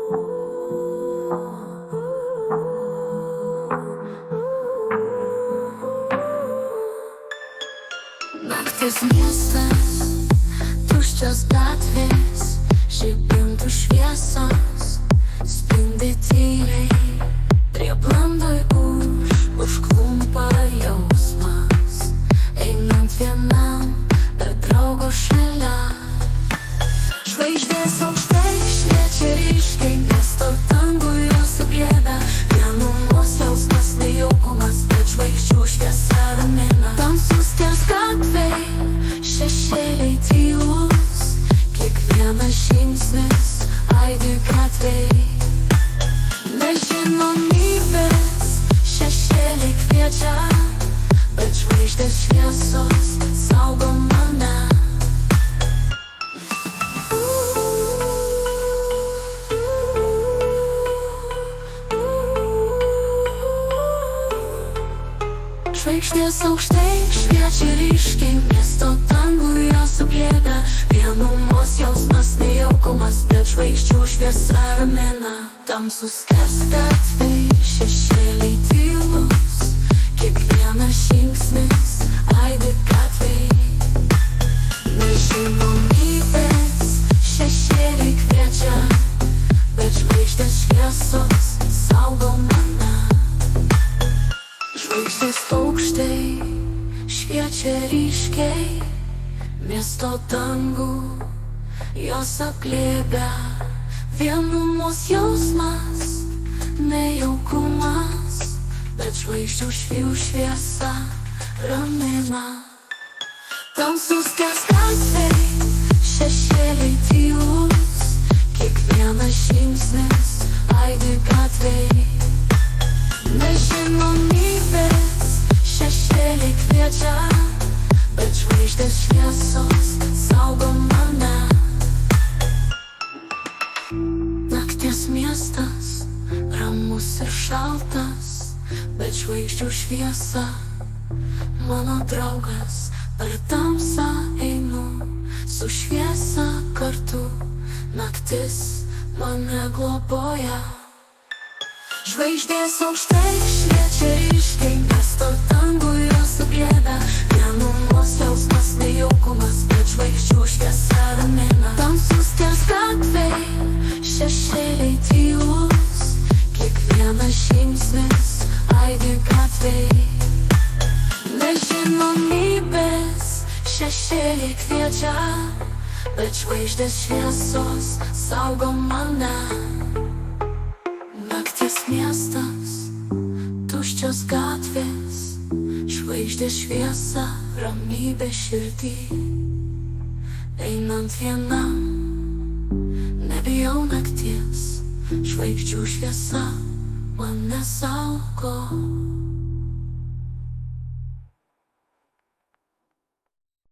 Naktis miestas, tuščios gatvės, žibintų šviesos spindi tyliai. Prieblandoj užklumpa jausmas, einant vienam be draugo šalia. Žvaigždės aukštai šviečia ryškiai, miesto dangų jos sugieda. Vienumos jausmas, nejaukumas, bet žvaigždžių šviesa ramina. Tamsus ties gatvėj, šešėliai tylus, kiekvienas žingsnis aidi gatvėj. Nežinomybės šešėliai kviečia, bet žvaigždės šviesos saugo mane. Žvaigždės aukštai šviečia ryškiai, miesto dangų jos sugieda. Vienumos jausmas, nejaukumas, bet žvaigždžių šviesa ramina. Tamsus ties gatvėj, šešėliai tylus, kiekvienas žingsnis aidi gatvėj. Nežinomybės šešėliai kviečia, bet žvaigždės šviesos saugo mane. Žvaigždės aukštai šviečia ryškiai, miesto dangų jos apglėbia. Vienumos jausmas, nejaukumas, bet žvaigždžių šviesa ramina. Tamsus ties gatvėj, šešėliai tylus, kiekvienas žingsnis aidi gatvėj. Nežinomybės šešėliai kviečia, bet žvaigždės šviesos saugo mane. Nakties miestas, ramus ir šaltas, bet žvaigždžių šviesa mano draugas. Per tamsą einu, su šviesa kartu, naktis mane globoja. Žvaigždės aukštai šviečia ryškiai, miesto dangų jos sugieda. Vienumos jausmas, nejaukumas, bet žvaigždžių šviesa ramina. Tamsus ties gatvėj, šešėliai tylus, kiekvienas žingsnis aidi gatvėj. Nežinomybės šešėliai kviečia, bet žvaigždės šviesos saugo mane. Nakties miestas, tuščios gatvės, žvaigždės šviesa, ramybė širdį. Einant vienam, nebijau nakties, žvaigždžių šviesa mane saugo.